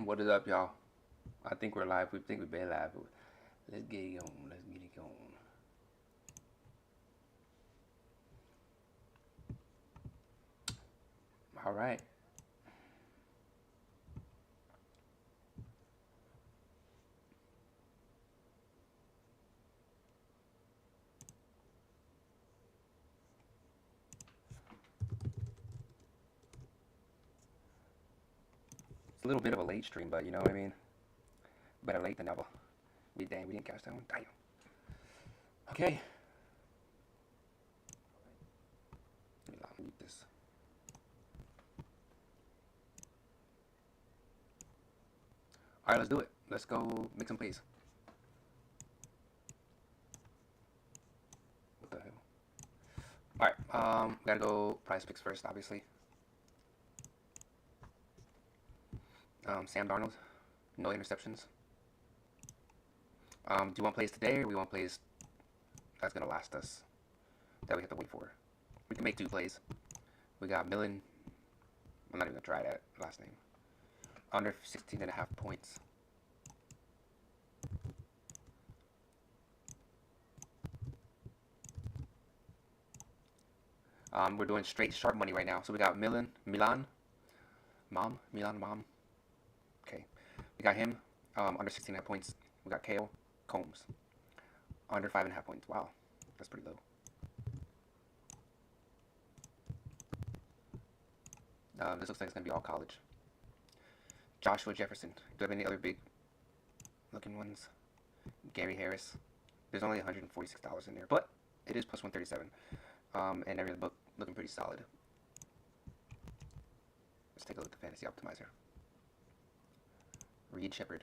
What is up, y'all? I think we're live. We think we've been live. Let's get it on. Let's get it on. All right. It's a little bit of a late stream, but you know what I mean? Better late than never. We didn't catch that one. Damn. Okay. Let me mute this. All right, let's do it. Let's go make some plays. What the hell? All right. Gotta go prize picks first, obviously. Sam Darnold, no interceptions. Do you want plays today, or we want plays that's gonna last us that we have to wait for? We can make 2 plays. We got Millen. I'm not even gonna try that last name. Under 16.5 points. We're doing straight sharp money right now. So we got Milan, Mom. Okay, we got him under 16.5 points. We got Kale Combs under 5.5 points. Wow, that's pretty low. This looks like it's gonna be all college. Joshua Jefferson. Do you have any other big looking ones? Gary Harris. There's only $146 in there, but it is plus 137. And every book looking pretty solid. Let's take a look at the fantasy optimizer. Reed Shepard,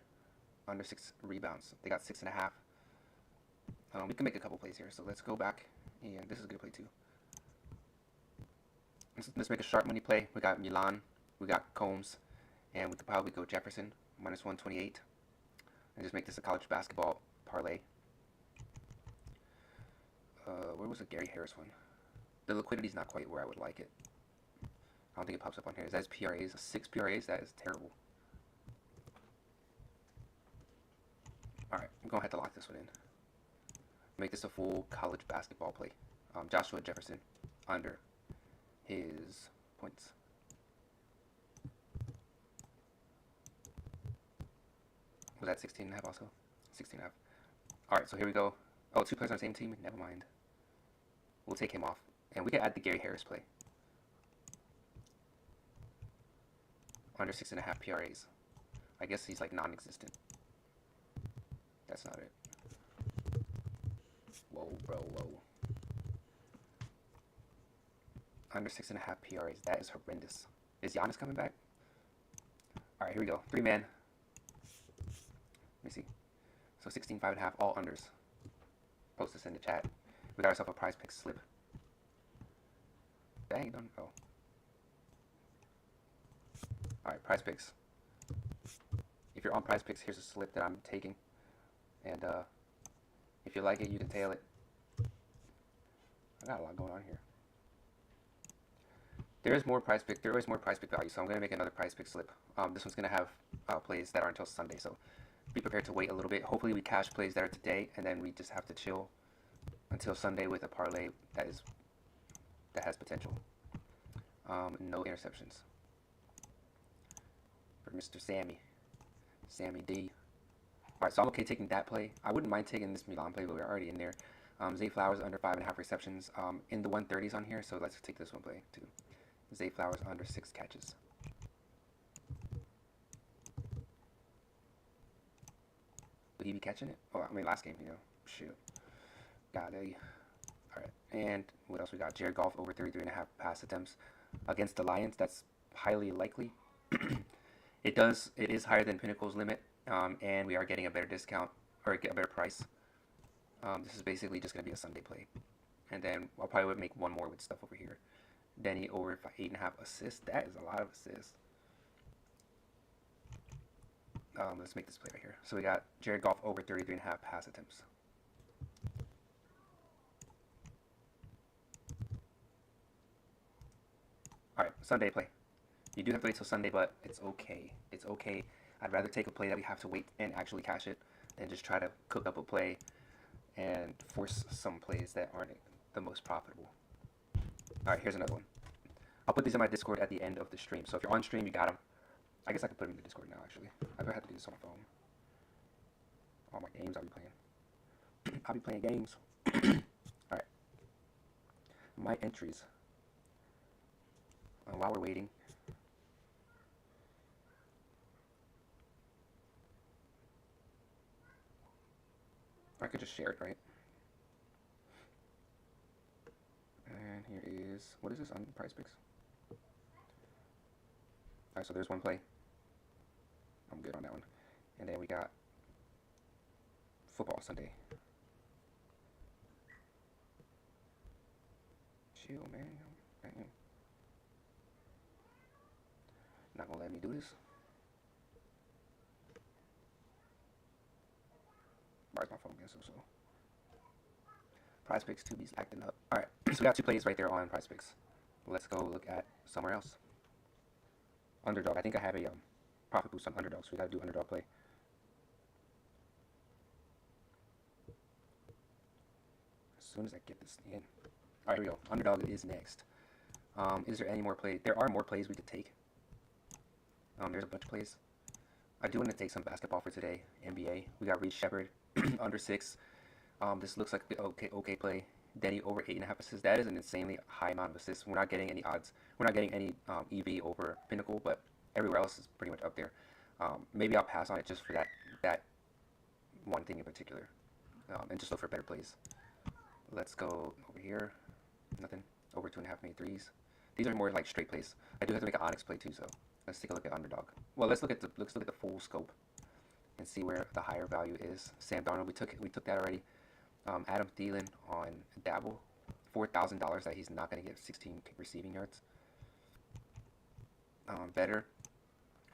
under 6 rebounds. They got 6.5. We can make a couple plays here, so let's go back. Yeah, this is a good play too. Let's make a sharp money play. We got Milan, we got Combs, and we could probably go Jefferson, minus 128. And just make this a college basketball parlay. Where was the Gary Harris one? The liquidity's not quite where I would like it. I don't think it pops up on here. Is that PRAs? 6 PRAs? That is terrible. Alright, I'm going to have to lock this one in. Make this a full college basketball play. Joshua Jefferson under his points. Was that 16.5 also? 16.5. Alright, so here we go. Oh, 2 players on the same team? Never mind. We'll take him off. And we can add the Gary Harris play. Under 6.5 PRAs. I guess he's like non-existent. That's not it. Whoa, bro, whoa. Under 6.5 PRAs. That is horrendous. Is Giannis coming back? Alright, here we go. 3-man. Let me see. So 16, 5.5, all unders. Post this in the chat. We got ourselves a prize pick slip. Dang, don't go. Alright, prize picks. If you're on prize picks, here's a slip that I'm taking. And if you like it, you can tail it. I got a lot going on here. There is more prize pick value, so I'm gonna make another prize pick slip. This one's gonna have plays that are until Sunday, so be prepared to wait a little bit. Hopefully we cash plays that are today, and then we just have to chill until Sunday with a parlay that has potential. No interceptions for Mr. Sammy D. Alright, so I'm okay taking that play. I wouldn't mind taking this Milan play, but we're already in there. Zay Flowers under 5.5 receptions. In the 130s on here, so let's take this one play too. Zay Flowers under 6 catches. Would he be catching it? Oh, I mean, last game, shoot. Got a. Alright, and what else we got? Jared Goff over 33.5 pass attempts against the Lions. That's highly likely. It is higher than Pinnacle's limit, and we are getting a better discount, or a better price. This is basically just going to be a Sunday play. And then I'll probably make one more with stuff over here. Denny over 8.5 assists. That is a lot of assists. Let's make this play right here. So we got Jared Goff over 33.5 pass attempts. Alright, Sunday play. You do have to wait till Sunday, but it's okay. It's okay I'd rather take a play that we have to wait and actually cash it than just try to cook up a play and force some plays that aren't the most profitable. All right, here's another one. I'll put these in my Discord at the end of the stream. So if you're on stream, you got them. I guess I can put them in the Discord now, actually. I've had to do this on my phone. All my games I'll be playing. I'll be playing games. All right. My entries. While we're waiting. I could just share it, right? And here is, what is this on Prize Picks? Alright, so there's one play. I'm good on that one. And then we got football Sunday. Chill, man. Not gonna let me do this. Where's my phone being so slow? Prize Picks 2B's acting up. Alright, so we got 2 plays right there on Prize Picks. Let's go look at somewhere else. Underdog. I think I have a profit boost on underdog, so we gotta do underdog play. As soon as I get this in. Alright, here we go. Underdog is next. Is there any more plays? There are more plays we could take. There's a bunch of plays. I do want to take some basketball for today. NBA. We got Reed Shepard under 6. This looks like the okay play. Denny over 8.5 assists. That is an insanely high amount of assists. We're not getting any odds. We're not getting any EV over Pinnacle, but everywhere else is pretty much up there. Maybe I'll pass on it just for that one thing in particular, and just look for better plays. Let's go over here. Nothing. Over 2.5 made threes. These are more like straight plays. I do have to make an Onyx play too, so let's take a look at underdog. Well, let's look at the full scope and see where the higher value is. Sam Darnold, we took that already. Adam Thielen on Dabble, $4,000 that he's not going to get 16 receiving yards. Better,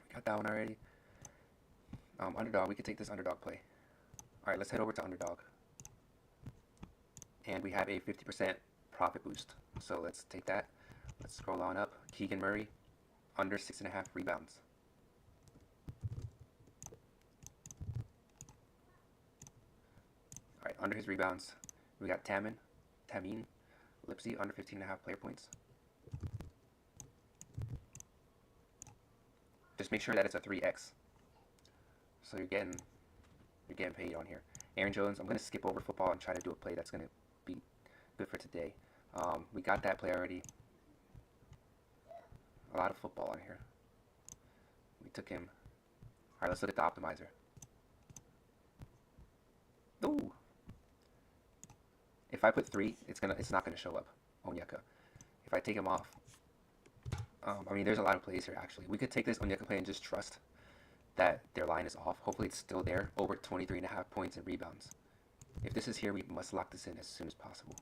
we got that one already. Underdog, we could take this underdog play. All right, let's head over to underdog, and we have a 50% profit boost. So let's take that. Let's scroll on up. Keegan Murray, under 6.5 rebounds. All right, under his rebounds, we got Tameen Lipsy, under 15.5 player points. Just make sure that it's a 3x. So you're getting paid on here. Aaron Jones, I'm going to skip over football and try to do a play that's going to be good for today. We got that play already. A lot of football on here. We took him. All right, let's look at the optimizer. Ooh. If I put 3, it's not gonna show up. Onyeka. If I take him off, I mean, there's a lot of plays here actually. We could take this Onyeka play and just trust that their line is off. Hopefully it's still there. Over 23.5 points and rebounds. If this is here, we must lock this in as soon as possible.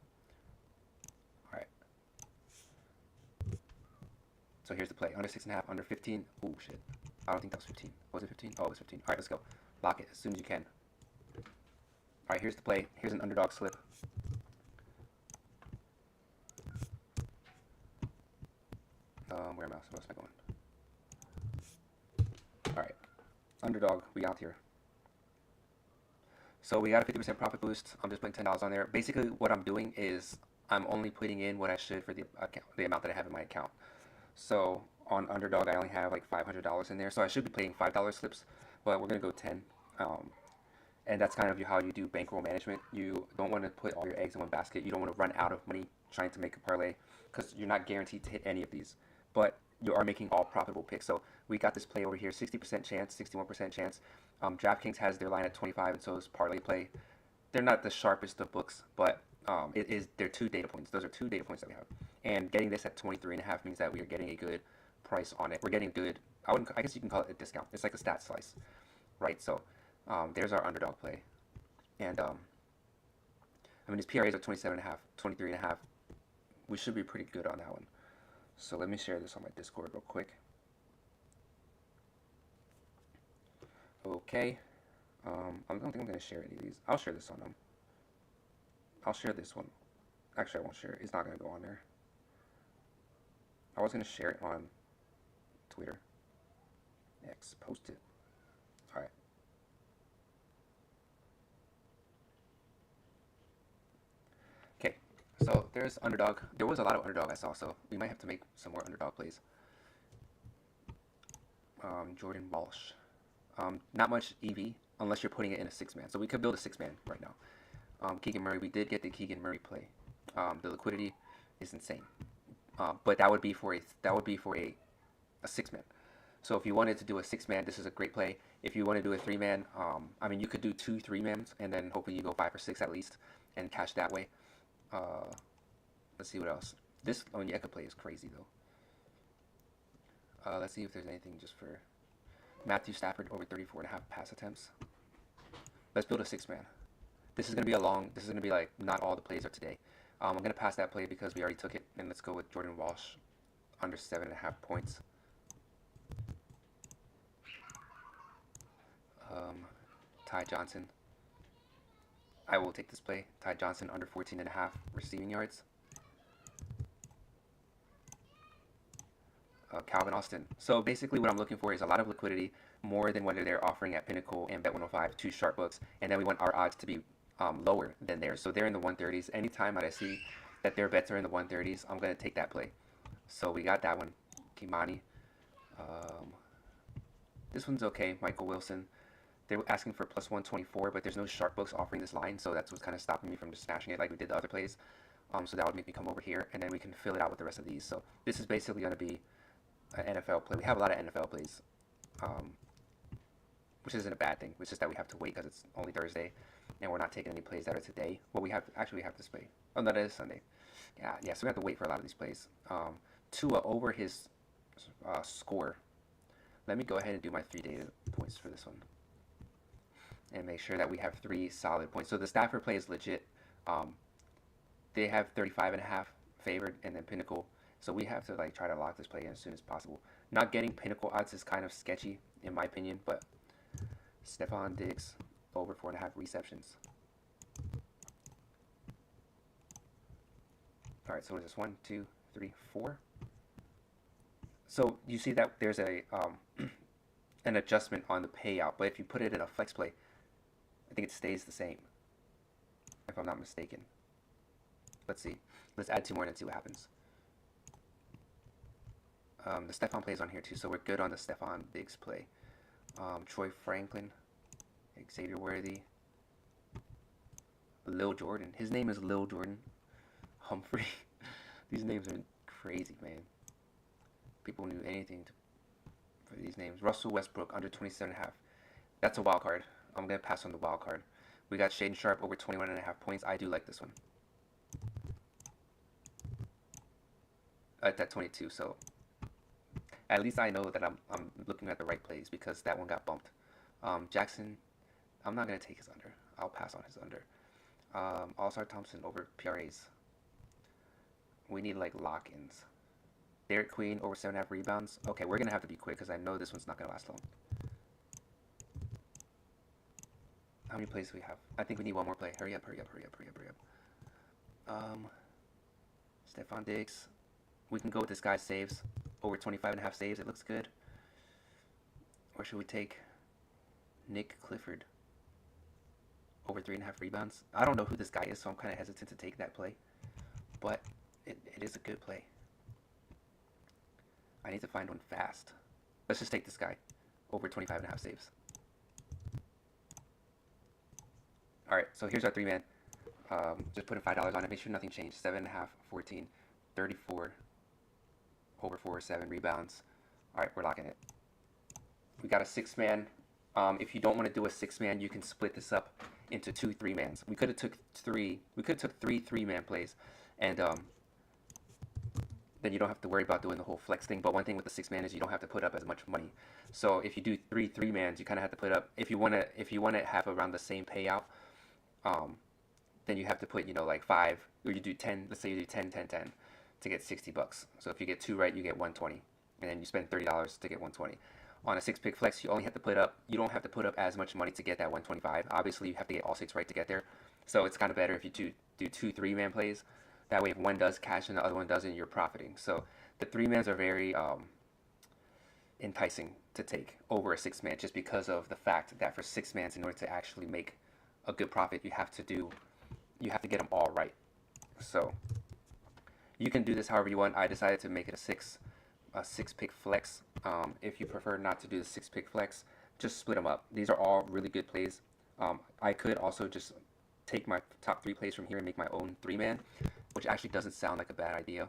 All right. So here's the play. Under 6.5, under 15. Oh shit. I don't think that was 15. Was it 15? Oh, it was 15. All right, let's go. Lock it as soon as you can. All right, here's the play. Here's an underdog slip. Where am I? Where else am I going? All right, underdog. We out here. So we got a 50% profit boost. I'm just putting $10 on there. Basically, what I'm doing is I'm only putting in what I should for the account, the amount that I have in my account. So on underdog, I only have like $500 in there. So I should be playing $5 slips, but we're gonna go 10. And that's kind of how you do bankroll management. You don't want to put all your eggs in one basket. You don't want to run out of money trying to make a parlay because you're not guaranteed to hit any of these. But you are making all profitable picks. So we got this play over here, 60% chance, 61% chance. DraftKings has their line at 25, and so is parlay play. They're not the sharpest of books, but they're 2 data points. Those are 2 data points that we have. And getting this at 23.5 means that we are getting a good price on it. We're getting good. I guess you can call it a discount. It's like a stat slice, right? So there's our underdog play, and I mean his PRAs are 27.5, 23.5. We should be pretty good on that one. So let me share this on my Discord real quick. Okay. I don't think I'm gonna share any of these. I'll share this on them. I'll share this one. Actually, I won't share it. It's not gonna go on there. I was gonna share it on Twitter. X, post it. So there's underdog. There was a lot of underdog I saw, so we might have to make some more underdog plays. Jordan Walsh. Not much EV unless you're putting it in a 6-man. So we could build a 6-man right now. Keegan Murray. We did get the Keegan Murray play. The liquidity is insane. But that would be for a 6-man. So if you wanted to do a 6-man, this is a great play. If you want to do a 3-man, I mean, you could do 2 3-mans and then hopefully you go 5 or 6 at least and cash that way. Let's see what else. This Onyeka play is crazy though. Let's see if there's anything just for Matthew Stafford over 34.5 pass attempts. Let's build a 6-man. This is gonna be this is gonna be like not all the plays are today. I'm gonna pass that play because we already took it, and let's go with Jordan Walsh under 7.5 points. Ty Johnson. I will take this play. Ty Johnson under 14.5 receiving yards. Calvin Austin. So basically what I'm looking for is a lot of liquidity, more than what they're offering at Pinnacle and Bet105, 2 sharp books, and then we want our odds to be lower than theirs. So they're in the 130s. Anytime that I see that their bets are in the 130s, I'm going to take that play. So we got that one. Kimani. This one's okay. Michael Wilson. They were asking for plus 124, but there's no sharp books offering this line, so that's what's kind of stopping me from just smashing it like we did the other plays. So that would make me come over here, and then we can fill it out with the rest of these. So this is basically going to be an NFL play. We have a lot of NFL plays, which isn't a bad thing. It's just that we have to wait because it's only Thursday, and we're not taking any plays that are today. Well, we have this play. Oh, no, that is Sunday. Yeah. So we have to wait for a lot of these plays. Tua over his score. Let me go ahead and do my 3 data points for this one, and make sure that we have 3 solid points. So the Stafford play is legit. They have 35.5 favored, and then Pinnacle. So we have to like try to lock this play in as soon as possible. Not getting Pinnacle odds is kind of sketchy in my opinion, but Stephon Diggs over 4.5 receptions. All right, so what is this? 1, 2, 3, 4. So you see that there's a an adjustment on the payout, but if you put it in a flex play, I think it stays the same, if I'm not mistaken. Let's see. Let's add 2 more and see what happens. The Stephon play is on here too, so we're good on the Stephon Diggs play. Troy Franklin, Xavier Worthy, Lil Jordan. His name is Lil Jordan. Humphrey. These names are crazy, man. People knew anything for these names. Russell Westbrook under 27.5. That's a wild card. I'm gonna pass on the wild card. We got Shaden Sharp over 21.5 points. I do like this one. At 22, so at least I know that I'm looking at the right plays because that one got bumped. Jackson, I'm not gonna take his under. I'll pass on his under. All-Star Thompson over PRAs. We need like lock-ins. Derek Queen over 7.5 rebounds. Okay, we're gonna have to be quick because I know this one's not gonna last long. How many plays do we have? I think we need one more play. Hurry up. Stephon Diggs. We can go with this guy's saves. Over 25.5 saves. It looks good. Or should we take Nick Clifford? Over 3.5 rebounds. I don't know who this guy is, so I'm kind of hesitant to take that play. But it is a good play. I need to find one fast. Let's just take this guy. Over 25.5 saves. Alright, so here's our 3-man. Just putting $5 on it. Make sure nothing changed. 7.5, 14, 34. Over 4.7 rebounds. Alright, we're locking it. We got a 6-man. If you don't want to do a 6-man, you can split this up into 2 3-mans. We could have took 3 3-man plays, and then you don't have to worry about doing the whole flex thing. But one thing with the 6-man is you don't have to put up as much money. So if you do 3 3-mans, you kind of have to put up. If you wanna have around the same payout, then you have to put like 5, or you do 10. Let's say you do 10 10 10 to get $60. So if you get 2 right, you get 120, and then you spend $30 to get 120. On a 6-pick flex, you only have to put up. You don't have to put up as much money to get that 125. Obviously, you have to get all 6 right to get there. So it's kind of better if you do 2 3-man plays. That way, if one does cash and the other one doesn't, you're profiting. So the 3-mans are very enticing to take over a 6-man, just because of the fact that for 6-mans, in order to actually make a good profit, you have to get them all right. So you can do this however you want. I decided to make it a six pick flex. If you prefer not to do the 6 pick flex, just split them up. These are all really good plays. I could also just take my top 3 plays from here and make my own 3-man, which actually doesn't sound like a bad idea.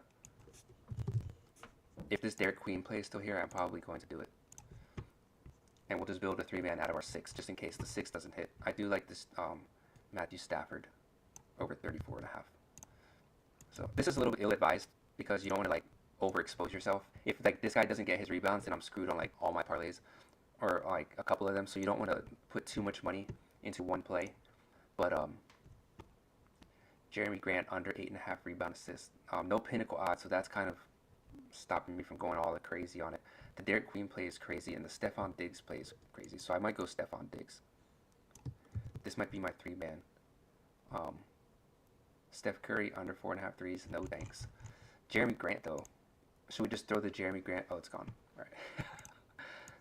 If this Derek Queen play is still here, I'm probably going to do it. And we'll just build a 3-man out of our 6, just in case the 6 doesn't hit. I do like this Matthew Stafford over 34.5. So this is a little bit ill-advised because you don't want to like overexpose yourself. If like this guy doesn't get his rebounds, then I'm screwed on like all my parlays or like a couple of them. So you don't want to put too much money into one play. But Jeremy Grant under 8.5 rebound assists. No pinnacle odds, so that's kind of stopping me from going all the crazy on it. The Derek Queen play is crazy, and the Stephon Diggs play is crazy. So I might go Stephon Diggs. This might be my 3-man. Steph Curry under 4.5 threes. No thanks. Jeremy Grant though. Should we just throw the Jeremy Grant? Oh, it's gone. All right.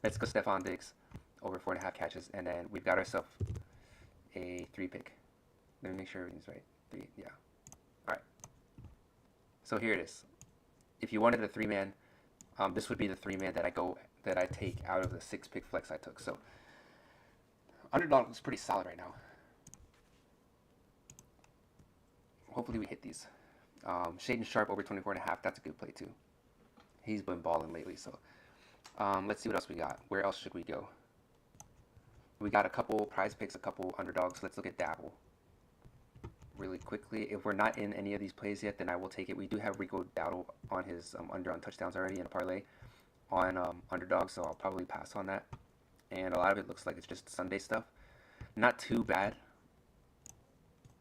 Let's go Stephon Diggs over 4.5 catches, and then we've got ourselves a 3-pick. Let me make sure everything's right. 3, yeah. All right. So here it is. If you wanted a 3-man, this would be the 3-man that I take out of the 6-pick flex I took. So underdog looks pretty solid right now. Hopefully we hit these. Shaden Sharp over 24.5. That's a good play too. He's been balling lately. So let's see what else we got. Where else should we go? We got a couple prize picks, a couple underdogs. Let's look at Dabble really quickly. If we're not in any of these plays yet, then I will take it. We do have Rico Dowdle on his under on touchdowns already in a parlay on underdog, so I'll probably pass on that. And a lot of it looks like it's just Sunday stuff. Not too bad.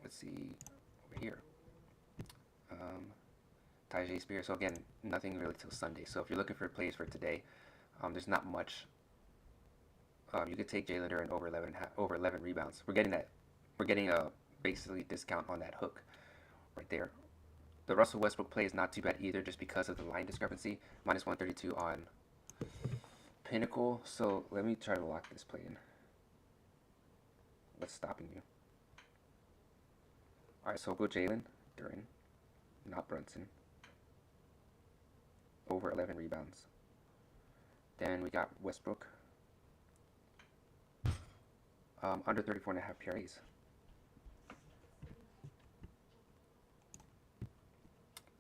Let's see over here. Tajay Spears. So again, nothing really till Sunday. So if you're looking for plays for today, there's not much. You could take Jalen Duren over 11 rebounds. We're getting a basically discount on that hook right there. The Russell Westbrook play is not too bad either, just because of the line discrepancy. Minus 132 on Pinnacle. So let me try to lock this play in. What's stopping you? All right, so we'll go Jalen Duren, not Brunson. Over 11 rebounds. Then we got Westbrook. Under 34.5 PRAs.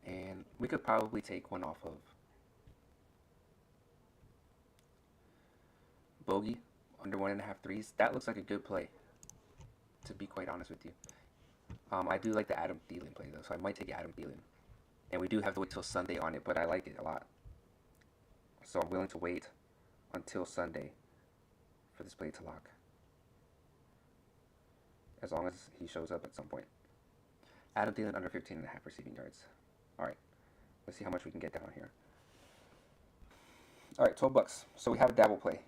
And we could probably take one off of Bogey, under 1.5 threes. That looks like a good play, to be quite honest with you. I do like the Adam Thielen play, though, so I might take Adam Thielen. And we do have to wait till Sunday on it, but I like it a lot. So I'm willing to wait until Sunday for this play to lock, as long as he shows up at some point. Adam Thielen under 15.5 receiving yards. All right, let's see how much we can get down here. All right, $12. So we have a dabble play.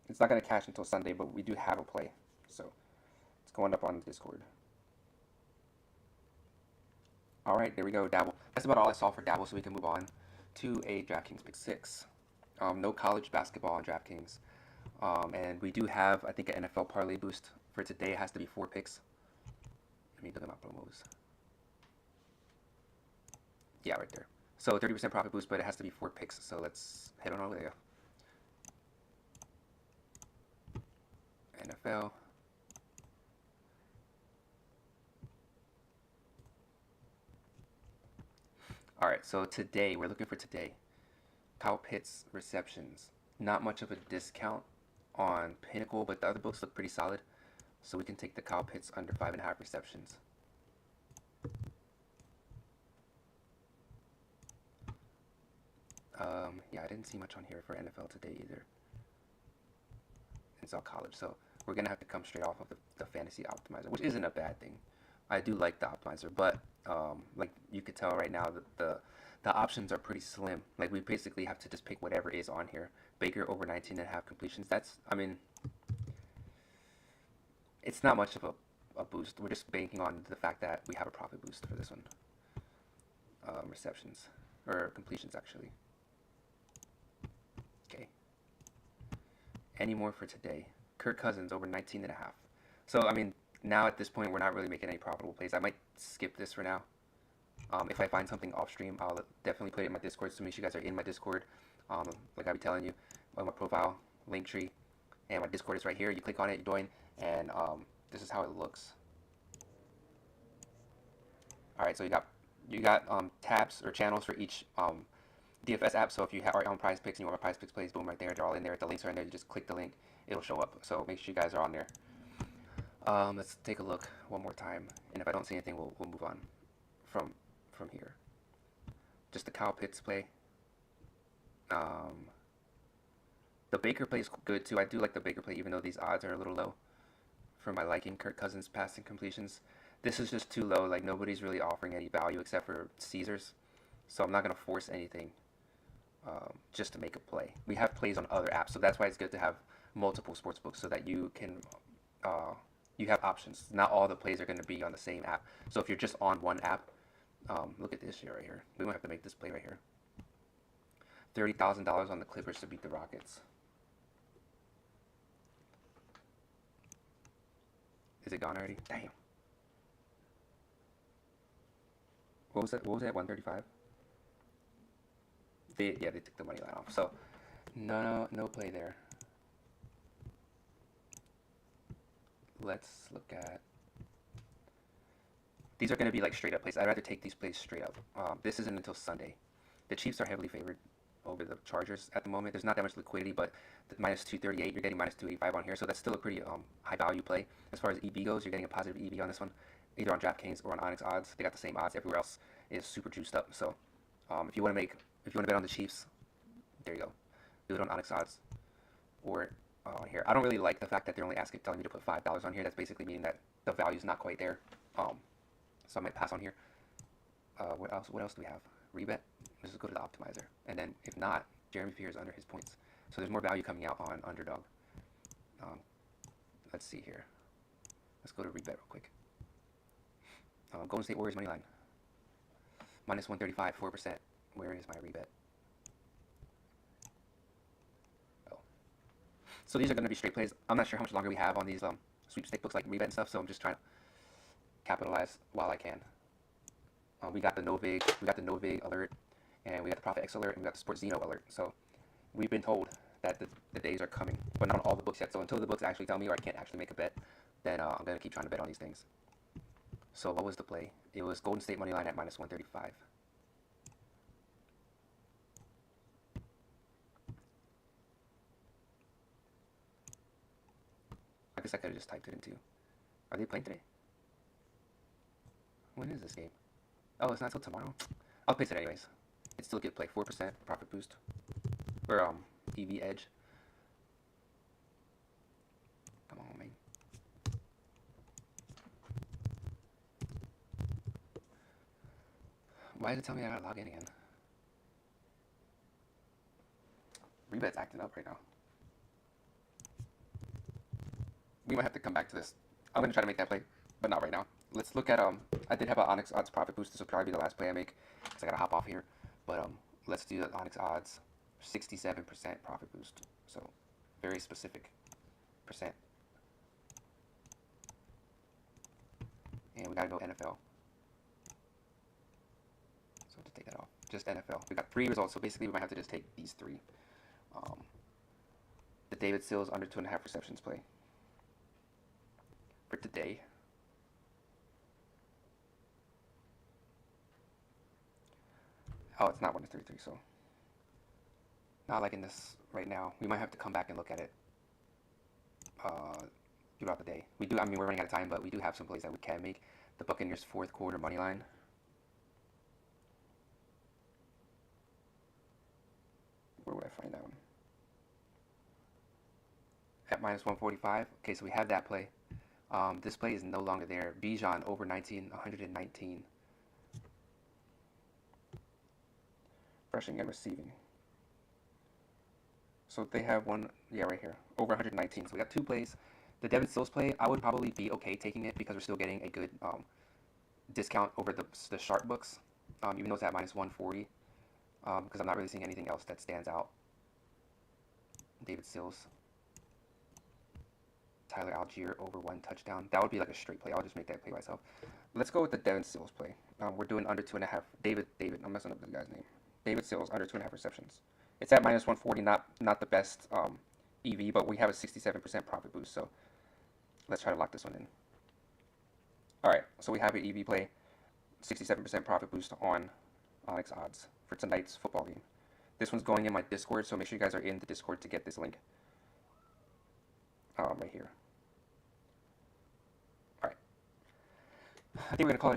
It's not going to cash until Sunday, but we do have a play. So it's going up on Discord. All right, there we go, dabble. That's about all I saw for dabble, so we can move on to a DraftKings Pick 6. No college basketball on DraftKings. And we do have, I think, an NFL parlay boost for today. It has to be 4 picks. Let me look at my promos. Yeah, right there. So 30% profit boost, but it has to be 4 picks. So let's head on over there. NFL. All right, so today, we're looking for today. Kyle Pitts receptions. Not much of a discount on Pinnacle, but the other books look pretty solid. So we can take the Kyle Pitts under 5.5 receptions. Yeah, I didn't see much on here for NFL today either. It's all college, so we're going to have to come straight off of the fantasy optimizer, which isn't a bad thing. I do like the optimizer, but like you could tell right now that the options are pretty slim. Like we basically have to just pick whatever is on here. Baker over 19.5 completions. That's, I mean, it's not much of a boost. We're just banking on the fact that we have a profit boost for this one. Receptions, or completions actually. Okay. Any more for today? Kirk Cousins over 19.5. So, I mean, now at this point, we're not really making any profitable plays. I might skip this for now. If I find something off stream, I'll definitely put it in my Discord. So make sure you guys are in my Discord. Like I'll be telling you on my profile, link tree, and my Discord is right here. You click on it, you join, and this is how it looks. All right, so you got tabs or channels for each DFS app. So if you are on Prize Picks and you want my Prize Picks plays, boom, right there. They're all in there. The links are in there. You just click the link, it'll show up. So make sure you guys are on there. Let's take a look one more time, and if I don't see anything, we'll move on from here. Just the Kyle Pitts play. The Baker play is good too. I do like the Baker play, even though these odds are a little low for my liking. Kirk Cousins passing completions. This is just too low. Like nobody's really offering any value except for Caesars, so I'm not gonna force anything just to make a play. We have plays on other apps, so that's why it's good to have multiple sports books so that you can you have options. Not all the plays are going to be on the same app. So if you're just on one app, look at this here right here. We might have to make this play right here. $30,000 on the Clippers to beat the Rockets. Is it gone already? Damn. What was that? What was it at 135? They took the money line off. So no play there. Let's look at. These are going to be like straight up plays. I'd rather take these plays straight up. This isn't until Sunday. The Chiefs are heavily favored over the Chargers at the moment. There's not that much liquidity, but the minus 238, you're getting minus 285 on here, so that's still a pretty high value play. As far as EV goes, you're getting a positive EV on this one, either on DraftKings or on Onyx odds. They got the same odds. Everywhere else is super juiced up. So if you want to bet on the Chiefs, there you go. Do it on Onyx odds or on here. I don't really like the fact that they're only telling me to put $5 on here. That's basically meaning that the value is not quite there. So I might pass on here. What else do we have? Rebet. Let's just go to the optimizer, and then if not, Jeremy Fear is under his points, so there's more value coming out on underdog. Let's see here. Let's go to rebet real quick. Golden State Warriors money line. Minus 135, 4%. Where is my rebet? Oh. So these are going to be straight plays. I'm not sure how much longer we have on these sweepstake books like rebet and stuff, so I'm just trying to capitalize while I can. We got the no vig alert, and we got the Profit X alert, and we got the Sports Zeno alert. So we've been told that the days are coming, but not on all the books yet. So until the books actually tell me, or I can't actually make a bet, then I'm gonna keep trying to bet on these things. So what was the play? It was Golden State money line at minus 135. I guess I could have just typed it in too. Are they playing today? When is this game? Oh, it's not till tomorrow. I'll place it anyways. It's still a good play. 4% profit boost. Or EV edge. Come on, man. Why did it tell me I gotta log in again? Rebet's acting up right now. We might have to come back to this. I'm gonna try to make that play, but not right now. Let's look at I did have an Onyx odds profit boost. This will probably be the last play I make, because I gotta hop off here. But let's do the Onyx odds 67% profit boost. So very specific percent. And we gotta go NFL. So to take that off, just NFL. We got 3 results, so basically we might have to just take these 3. The David Sills under 2.5 receptions play for today. Oh, it's not 1-33, so not like in this right now. We might have to come back and look at it throughout the day. We do. I mean, we're running out of time, but we do have some plays that we can make. The Buccaneers 4th quarter money line. Where would I find that one? At minus 145. Okay, so we have that play. This play is no longer there. Bijan over 119. Rushing and receiving. So they have one, yeah, right here, over 119. So we got 2 plays. The Devin Sills play, I would probably be okay taking it because we're still getting a good discount over the sharp books, even though it's at minus 140, because I'm not really seeing anything else that stands out. David Sills. Tyler Algier over 1 touchdown. That would be like a straight play. I'll just make that play myself. let's go with the Devin Sills play. We're doing under 2.5. David, I'm messing up this guy's name. David Sills, under 2.5 receptions. It's at minus 140, not the best EV, but we have a 67% profit boost, so let's try to lock this one in. All right, so we have an EV play, 67% profit boost on Onyx odds for tonight's football game. This one's going in my Discord, so make sure you guys are in the Discord to get this link. Right here. All right. I think we're going to call it